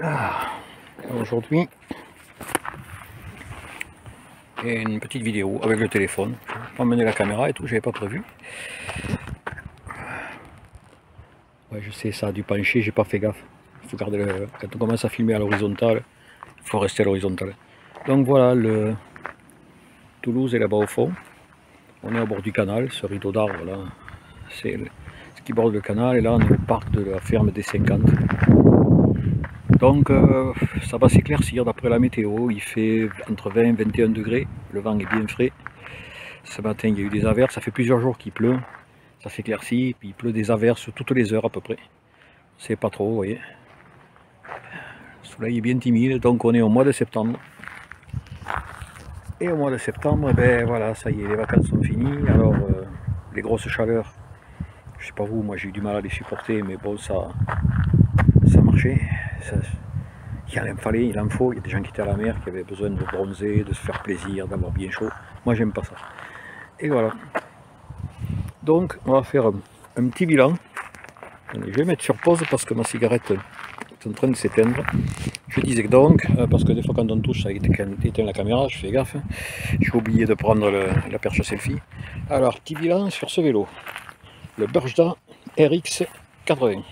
Ah, aujourd'hui, une petite vidéo avec le téléphone. Je vais pas emmener la caméra et tout, j'avais pas prévu. Ouais, je sais, ça a dû pencher, j'ai pas fait gaffe. Il faut garder quand on commence à filmer à l'horizontale, il faut rester à l'horizontale. Donc voilà, le Toulouse est là-bas au fond. On est au bord du canal, ce rideau d'arbres là, c'est ce qui borde le canal. Et là, on est au parc de la ferme des 50. Donc ça va s'éclaircir d'après la météo, il fait entre 20 et 21 degrés, le vent est bien frais. Ce matin il y a eu des averses, ça fait plusieurs jours qu'il pleut, ça s'éclaircit, puis il pleut des averses toutes les heures à peu près. C'est pas trop, vous voyez. Le soleil est bien timide, donc on est au mois de septembre. Et au mois de septembre, eh ben voilà, ça y est, les vacances sont finies. Alors les grosses chaleurs, je sais pas vous, moi j'ai eu du mal à les supporter, mais bon, ça marchait. Il en fallait, il en faut. Il y a des gens qui étaient à la mer, qui avaient besoin de bronzer, de se faire plaisir, d'avoir bien chaud. Moi, j'aime pas ça. Et voilà. Donc, on va faire un petit bilan. Je vais mettre sur pause parce que ma cigarette est en train de s'éteindre. Je disais donc, parce que des fois quand on touche, ça éteint la caméra, je fais gaffe. J'ai oublié de prendre la perche selfie. Alors, petit bilan sur ce vélo. Le Bershka RX 80.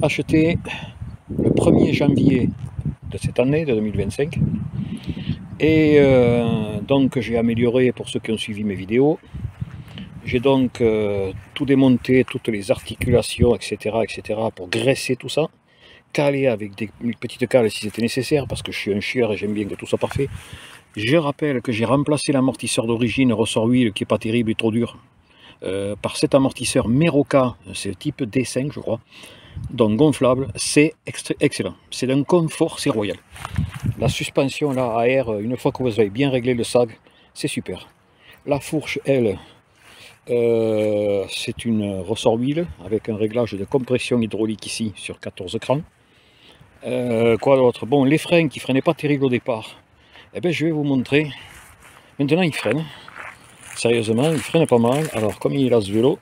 Acheté le 1er janvier de cette année, de 2025. Et donc j'ai amélioré pour ceux qui ont suivi mes vidéos. J'ai donc tout démonté, toutes les articulations, etc., pour graisser tout ça. Caler avec des petites cales si c'était nécessaire, parce que je suis un chieur et j'aime bien que tout soit parfait. Je rappelle que j'ai remplacé l'amortisseur d'origine ressort huile qui n'est pas terrible et trop dur par cet amortisseur Meroka, c'est type D5 je crois. Donc gonflable, c'est excellent, c'est d'un confort, c'est royal. La suspension là à air, une fois que vous avez bien réglé le sag, c'est super. La fourche, elle, c'est une ressort huile avec un réglage de compression hydraulique ici sur 14 crans. Quoi d'autre? Bon, les freins qui freinaient pas terrible au départ, eh ben, je vais vous montrer. Maintenant ils freinent, sérieusement, ils freinent pas mal. Alors comme il est là ce vélo,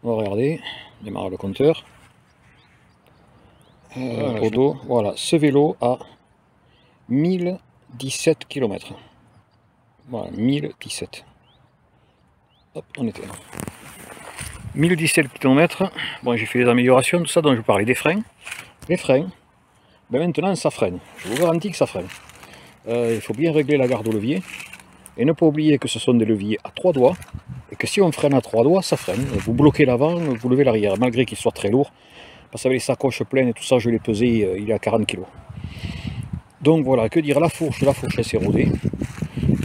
on va regarder, démarre le compteur. Au dos, voilà, ce vélo a 1017 km. Voilà, 1017. Hop, on était là. 1017 km. Bon, j'ai fait des améliorations, tout ça, dont je parlais des freins. Les freins, ben maintenant ça freine. Je vous garantis que ça freine. Il faut bien régler la garde au levier. Et ne pas oublier que ce sont des leviers à 3 doigts. Et que si on freine à 3 doigts, ça freine. Vous bloquez l'avant, vous levez l'arrière, malgré qu'il soit très lourd. Parce qu'avec les sacoches pleines et tout ça, je l'ai pesé, il est à 40 kg. Donc voilà, que dire, la fourche elle s'est rodée.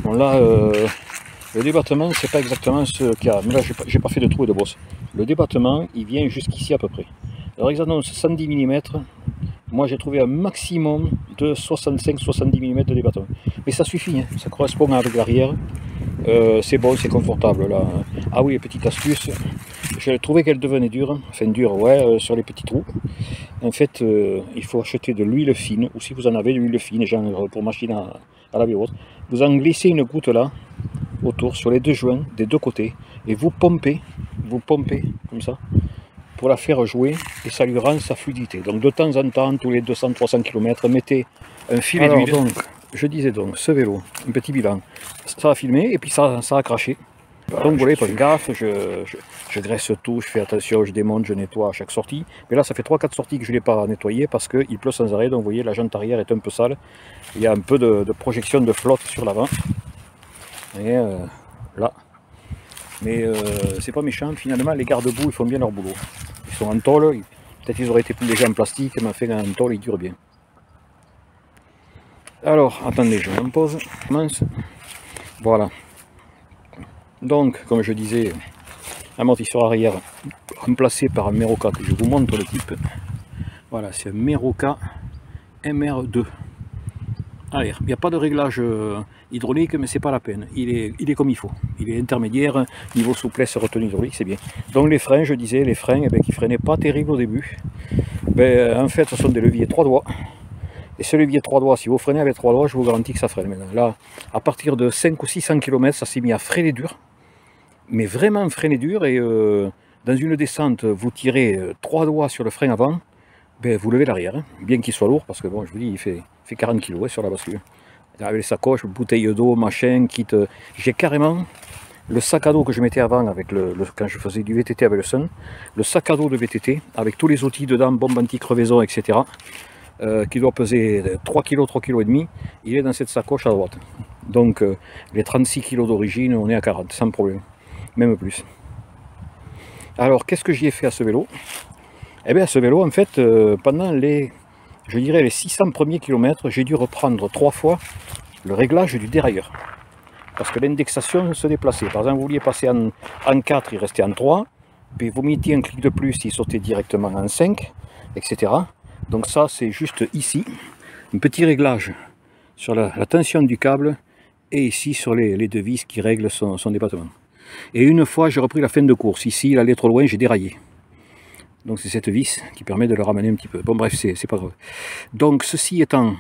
Bon là, le débattement, c'est pas exactement ce qu'il y a. Mais là, j'ai pas fait de trou et de bosse. Le débattement, il vient jusqu'ici à peu près. Alors ils annoncent 110 mm. Moi, j'ai trouvé un maximum de 65-70 mm de débattement. Mais ça suffit, hein. Ça correspond avec l'arrière. C'est bon, c'est confortable là. Ah oui, petite astuce. J'ai trouvé qu'elle devenait dure. Enfin, dure, ouais, sur les petits trous. En fait, il faut acheter de l'huile fine. Ou si vous en avez de l'huile fine, genre pour machine à laver autre. Vous en glissez une goutte là, autour, sur les deux joints, des deux côtés. Et vous pompez comme ça, pour la faire jouer, et ça lui rend sa fluidité. Donc de temps en temps, tous les 200-300 km, mettez un filet d'huile. Donc, je disais donc, ce vélo, un petit bilan, ça a filmé, et puis ça a craché. Donc vous voyez, pas de gaffe, je graisse tout, je fais attention, je démonte, je nettoie à chaque sortie. Mais là, ça fait 3-4 sorties que je ne l'ai pas nettoyé, parce qu'il pleut sans arrêt, donc vous voyez, la jante arrière est un peu sale. Il y a un peu de projection de flotte sur l'avant. Et là. Mais c'est pas méchant, finalement, les garde-boue, ils font bien leur boulot. Ils sont en tôle, peut-être ils auraient été plus légers en plastique, mais enfin en tôle, ils durent bien. Alors, attendez, je me pose, je commence. Voilà. Donc, comme je disais, amortisseur arrière remplacé par un Meroka, que je vous montre le type. Voilà, c'est un Meroka MR2. Allez, il n'y a pas de réglage hydraulique, mais c'est pas la peine. Il est comme il faut. Il est intermédiaire, niveau souplesse, retenue hydraulique, c'est bien. Donc les freins, je disais, les freins eh bien, qui freinaient pas terrible au début. Ben, en fait, ce sont des leviers 3 doigts. Et ce levier 3 doigts, si vous freinez avec 3 doigts, je vous garantis que ça freine maintenant. Là, à partir de 5 ou 600 km, ça s'est mis à freiner dur. Mais vraiment freiner dur. Et dans une descente, vous tirez 3 doigts sur le frein avant. ben, vous levez l'arrière, hein, bien qu'il soit lourd, parce que bon, je vous dis, il fait 40 kg sur la bascule. Avec les sacoches, bouteilles d'eau, machin, kit. J'ai carrément le sac à dos que je mettais avant avec quand je faisais du VTT avec le Sun, le sac à dos de VTT avec tous les outils dedans, bombe anti-crevaison, etc. Qui doit peser 3 kg, 3 kg et demi, il est dans cette sacoche à droite. Donc les 36 kg d'origine, on est à 40, sans problème, même plus. Alors qu'est-ce que j'y ai fait à ce vélo? Eh bien à ce vélo, en fait, pendant les 600 premiers kilomètres, j'ai dû reprendre 3 fois le réglage du dérailleur. Parce que l'indexation se déplaçait. Par exemple, vous vouliez passer en 4, il restait en 3. Puis vous mettiez un clic de plus, il sautait directement en 5, etc. Donc ça, c'est juste ici. Un petit réglage sur la tension du câble et ici sur les deux vis qui règlent son débattement. Et une fois, j'ai repris la fin de course. Ici, il allait trop loin, j'ai déraillé. Donc c'est cette vis qui permet de le ramener un petit peu. Bon bref, c'est pas grave. Donc ceci étant,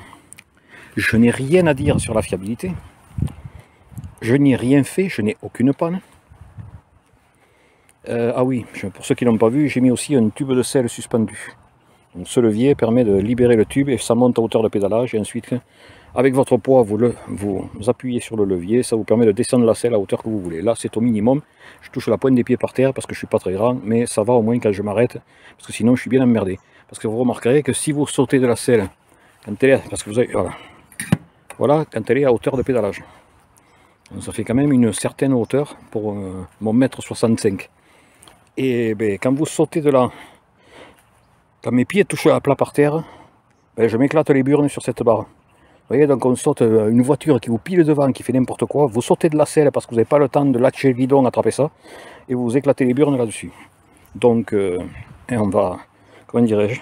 je n'ai rien à dire sur la fiabilité. Je n'ai rien fait, je n'ai aucune panne. Ah oui, pour ceux qui ne l'ont pas vu, j'ai mis aussi un tube de sel suspendu. Donc ce levier permet de libérer le tube et ça monte à hauteur de pédalage. Et ensuite, avec votre poids, vous appuyez sur le levier, ça vous permet de descendre la selle à hauteur que vous voulez. Là, c'est au minimum. Je touche la pointe des pieds par terre parce que je ne suis pas très grand, mais ça va au moins quand je m'arrête, parce que sinon je suis bien emmerdé. Parce que vous remarquerez que si vous sautez de la selle, quand elle est, parce que vous avez, voilà, quand elle est à hauteur de pédalage. Donc ça fait quand même une certaine hauteur pour mon mètre 65. Et ben, quand vous sautez de là, quand mes pieds touchent à plat par terre, ben, je m'éclate les burnes sur cette barre. Vous voyez, donc on saute une voiture qui vous pile devant, qui fait n'importe quoi, vous sautez de la selle parce que vous n'avez pas le temps de lâcher le guidon, attraper ça, et vous vous éclatez les burnes là-dessus. Donc, on va, comment dirais-je,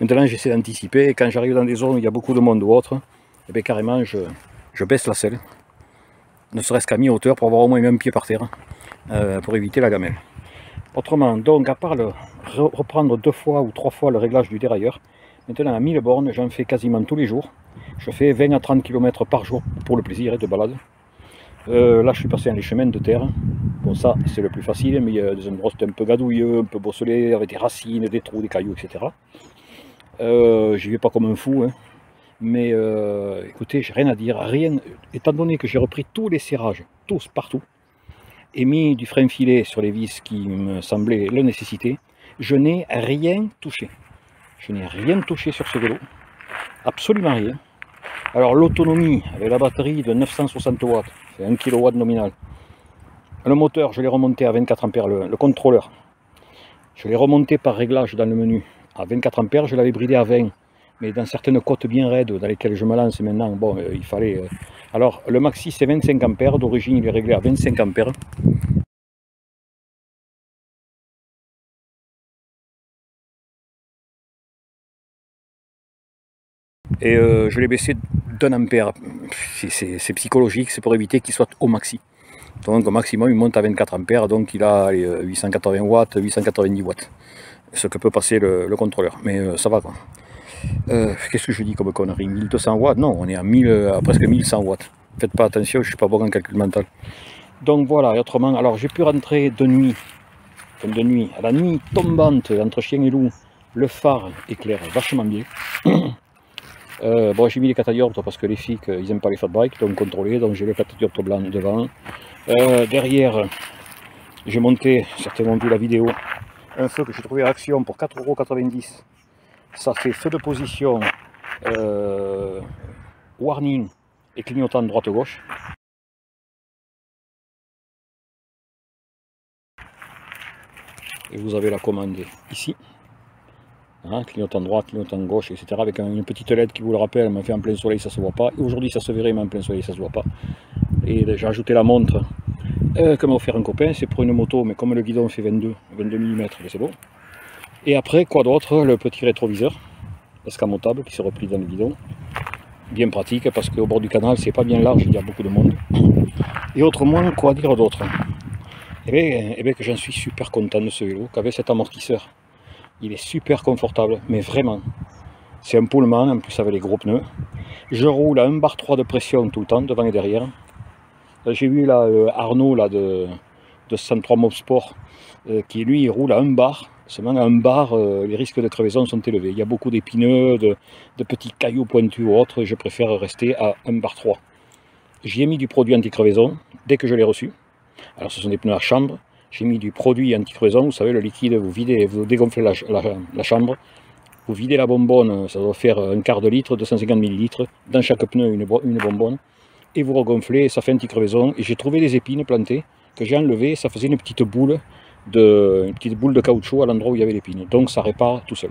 maintenant j'essaie d'anticiper, et quand j'arrive dans des zones où il y a beaucoup de monde ou autre, et bien carrément je baisse la selle, ne serait-ce qu'à mi-hauteur pour avoir au moins un pied par terre, pour éviter la gamelle. Autrement, donc à part reprendre 2 fois ou 3 fois le réglage du dérailleur, maintenant à 1000 bornes, j'en fais quasiment tous les jours. Je fais 20 à 30 km par jour pour le plaisir de balade. Là je suis passé dans les chemins de terre. Bon ça c'est le plus facile, mais il y a des endroits un peu gadouilleux, un peu bosselés, avec des racines, des trous, des cailloux, etc. J'y vais pas comme un fou, hein. Mais écoutez, j'ai rien à dire, rien, étant donné que j'ai repris tous les serrages, tous, partout, et mis du frein filet sur les vis qui me semblaient le nécessiter, je n'ai rien touché. Je n'ai rien touché sur ce vélo, absolument rien. Alors l'autonomie, avec la batterie de 960 watts, c'est 1 kW nominal. Le moteur, je l'ai remonté à 24 ampères, le contrôleur. Je l'ai remonté par réglage dans le menu à 24 ampères, je l'avais bridé à 20. Mais dans certaines côtes bien raides dans lesquelles je me lance maintenant, bon, il fallait... Alors, le maxi, c'est 25 ampères. D'origine, il est réglé à 25 ampères. Et je l'ai baissé d'1 ampère. C'est psychologique, c'est pour éviter qu'il soit au maxi. Donc, au maximum, il monte à 24 ampères. Donc, il a 880 watts, 890 watts. Ce que peut passer le contrôleur. Mais ça va, quoi. Qu'est-ce que je dis comme connerie? 1200 watts? Non, on est à presque 1100 watts. Faites pas attention, je suis pas bon en calcul mental. Donc voilà, et autrement, alors j'ai pu rentrer de nuit, à la nuit tombante, entre chien et loup, le phare éclaire vachement bien. Bon, j'ai mis les catadioptres parce que les flics, ils n'aiment pas les fat bikes, donc contrôlés, donc j'ai le catadioptre blanc devant. Derrière, j'ai monté, certainement vu la vidéo, un feu que j'ai trouvé à Action pour 4,90 €. Ça fait feu de position, warning et clignotant de droite-gauche. Et vous avez la commande ici. Hein, clignotant droite, clignotant gauche, etc. Avec une petite LED qui vous le rappelle, m'a fait en plein soleil, ça se voit pas. Aujourd'hui ça se verrait, mais en plein soleil ça se voit pas. Et j'ai ajouté la montre que m'a offert un copain, c'est pour une moto, mais comme le guidon fait 22 mm, c'est bon. Et après, quoi d'autre? Le petit rétroviseur escamotable qui se replie dans le guidon. Bien pratique parce qu'au bord du canal c'est pas bien large, il y a beaucoup de monde. Et autrement, quoi dire d'autre? Eh bien que j'en suis super content de ce vélo, qu'avec cet amortisseur. Il est super confortable, mais vraiment. C'est un Pullman, en plus avec les gros pneus. Je roule à 1,3 bar de pression tout le temps, devant et derrière. J'ai vu là, Arnaud là, de 103 Mob Sport, qui lui il roule à 1 bar. Seulement à un bar, les risques de crevaison sont élevés. Il y a beaucoup d'épineux, de petits cailloux pointus ou autres, et je préfère rester à un bar 3. J'y ai mis du produit anti-crevaison dès que je l'ai reçu. Alors ce sont des pneus à chambre. J'ai mis du produit anti-crevaison, vous savez, le liquide, vous videz, vous dégonflez la chambre, vous videz la bonbonne, ça doit faire un quart de litre, 250 ml, dans chaque pneu une bonbonne, et vous regonflez, et ça fait anti-crevaison. Et j'ai trouvé des épines plantées que j'ai enlevées, ça faisait une petite boule de caoutchouc à l'endroit où il y avait l'épine. Donc ça répare tout seul.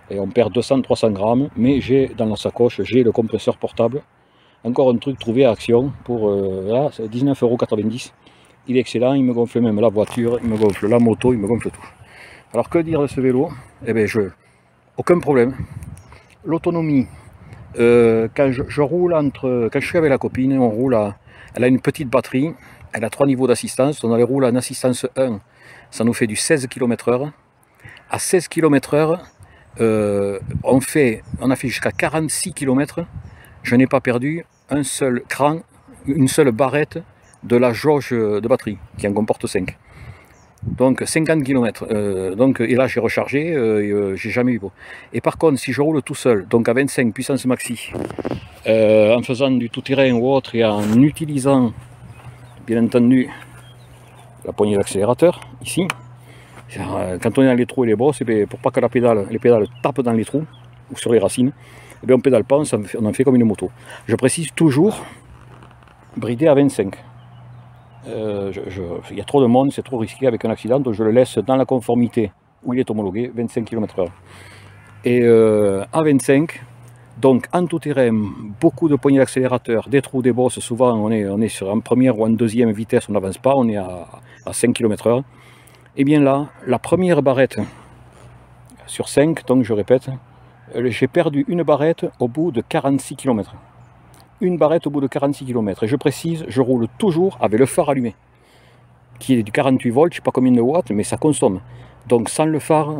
Et on perd 200-300 grammes, mais j'ai dans la sacoche, j'ai le compresseur portable. Encore un truc trouvé à Action pour là, c'est 19,90 €. Il est excellent, il me gonfle même la voiture, il me gonfle la moto, il me gonfle tout. Alors que dire de ce vélo? Eh bien, aucun problème. L'autonomie, quand je roule quand je suis avec la copine, on roule elle a une petite batterie, elle a 3 niveaux d'assistance. On les roule en assistance 1, ça nous fait du 16 km/h. À 16 km/h, on a fait jusqu'à 46 km. Je n'ai pas perdu un seul cran, une seule barrette de la jauge de batterie, qui en comporte 5. Donc 50 km. Et là j'ai rechargé, j'ai jamais eu beau. Et par contre, si je roule tout seul, donc à 25 puissance maxi, en faisant du tout-terrain ou autre, et en utilisant, bien entendu, la poignée d'accélérateur, ici, quand on est dans les trous et les bosses, pour pas que les pédales tapent dans les trous, ou sur les racines, on pédale pas, on en fait comme une moto. Je précise toujours, bridé à 25. Il y a trop de monde, c'est trop risqué avec un accident, donc je le laisse dans la conformité où il est homologué, 25 km/h. Et à 25, donc en tout terrain, beaucoup de poignées d'accélérateur, des trous, des bosses, souvent on est sur en première ou en deuxième vitesse, on n'avance pas, on est à 5 km/h. Et bien là, la première barrette sur 5, donc je répète, j'ai perdu une barrette au bout de 46 km. Une barrette au bout de 46 km. Et je précise, je roule toujours avec le phare allumé, qui est du 48 volts, je ne sais pas combien de watts, mais ça consomme. Donc sans le phare,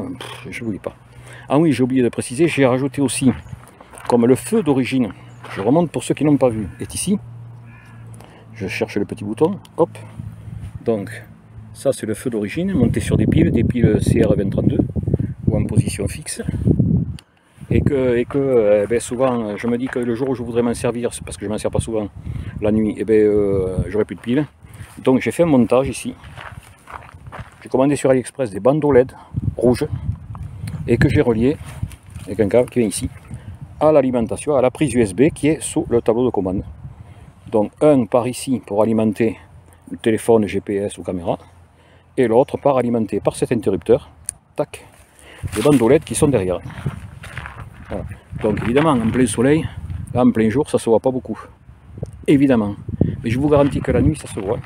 je ne vous dis pas. Ah oui, j'ai oublié de préciser, j'ai rajouté aussi, comme le feu d'origine, je remonte pour ceux qui n'ont pas vu, est ici. Je cherche le petit bouton, hop. Donc, ça c'est le feu d'origine, monté sur des piles CR2032, ou en position fixe. Et que ben souvent, je me dis que le jour où je voudrais m'en servir, c'est parce que je ne m'en sers pas souvent la nuit, et ben j'aurai plus de piles. Donc j'ai fait un montage ici. J'ai commandé sur AliExpress des bandeaux LED rouges et que j'ai relié avec un câble qui vient ici à l'alimentation, à la prise USB qui est sous le tableau de commande. Donc un par ici pour alimenter le téléphone, GPS ou caméra, et l'autre par alimenter par cet interrupteur, tac, les bandeaux LED qui sont derrière. Voilà. Donc évidemment en plein soleil, là en plein jour ça se voit pas beaucoup, évidemment, mais je vous garantis que la nuit ça se voit.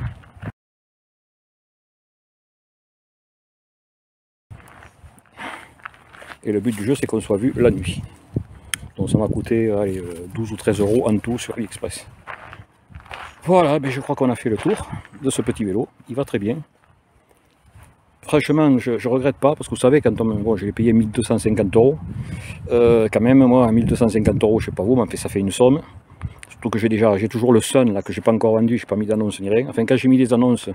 Et le but du jeu c'est qu'on soit vu la nuit. Donc ça m'a coûté allez, 12 ou 13 € en tout sur AliExpress. Voilà, ben je crois qu'on a fait le tour de ce petit vélo, il va très bien. Franchement, je regrette pas, parce que vous savez, quand bon, je l'ai payé 1250 €, quand même, moi, à 1250 €, je sais pas vous, mais ça fait une somme. Surtout que j'ai toujours le Sun, là, que j'ai pas encore vendu, j'ai pas mis d'annonce ni rien. Enfin, quand j'ai mis des annonces,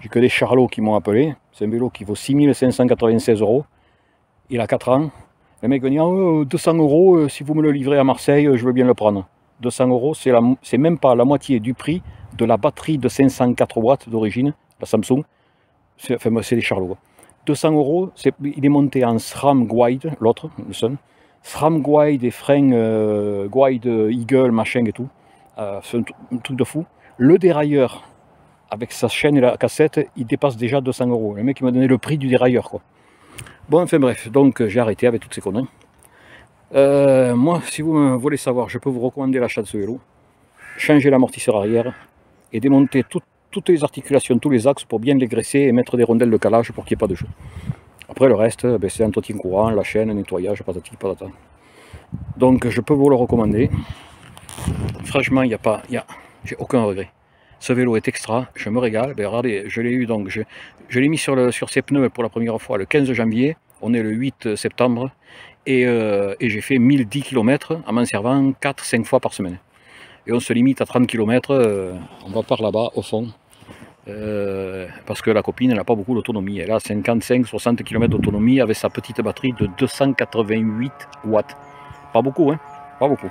j'ai que des charlots qui m'ont appelé. C'est un vélo qui vaut 6596 €. Il a 4 ans. Le mec me dit, oh, 200 €, si vous me le livrez à Marseille, je veux bien le prendre. 200 €, c'est même pas la moitié du prix de la batterie de 504 watts d'origine, la Samsung. C'est des charlots. 200 €, il est monté en SRAM Guide, l'autre, le Sun. SRAM Guide et frein Guide Eagle, machin et tout. C'est un truc de fou. Le dérailleur, avec sa chaîne et la cassette, il dépasse déjà 200 €. Le mec il m'a donné le prix du dérailleur, quoi. Bon, enfin bref, donc j'ai arrêté avec toutes ces conneries. Moi, si vous me voulez savoir, je peux vous recommander l'achat de ce vélo. Changer l'amortisseur arrière et démonter toutes les articulations, tous les axes pour bien les graisser et mettre des rondelles de calage pour qu'il n'y ait pas de jeu. Après le reste, ben, c'est entretien courant, la chaîne, nettoyage, patati patata. Donc je peux vous le recommander. Franchement, j'ai aucun regret. Ce vélo est extra, je me régale. Ben, regardez, je l'ai eu donc, je l'ai mis sur ses pneus pour la première fois le 15 janvier. On est le 8 septembre et j'ai fait 1010 km en m'en servant 4-5 fois par semaine. Et on se limite à 30 km, on va par là-bas au fond. parce que la copine elle n'a pas beaucoup d'autonomie. Elle a 55-60 km d'autonomie avec sa petite batterie de 288 watts. Pas beaucoup, hein, pas beaucoup.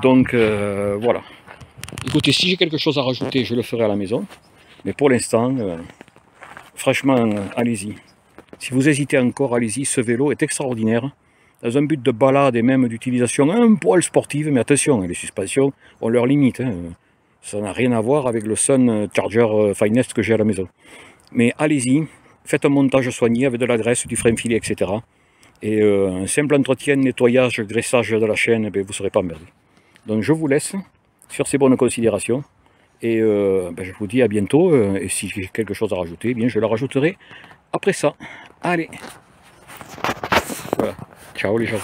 Donc voilà. Écoutez, si j'ai quelque chose à rajouter, je le ferai à la maison. Mais pour l'instant, franchement, allez-y. Si vous hésitez encore, allez-y. Ce vélo est extraordinaire. Dans un but de balade et même d'utilisation un poil sportive. Mais attention, les suspensions ont leurs limites. Hein. Ça n'a rien à voir avec le Sun Charger Finest que j'ai à la maison. Mais allez-y, faites un montage soigné avec de la graisse, du frein filé, etc. Et un simple entretien, nettoyage, graissage de la chaîne, ben, vous ne serez pas emmerdé. Donc je vous laisse sur ces bonnes considérations. Et ben, je vous dis à bientôt. Et si j'ai quelque chose à rajouter, eh bien, je le rajouterai après ça. Allez, voilà. Ciao les gens.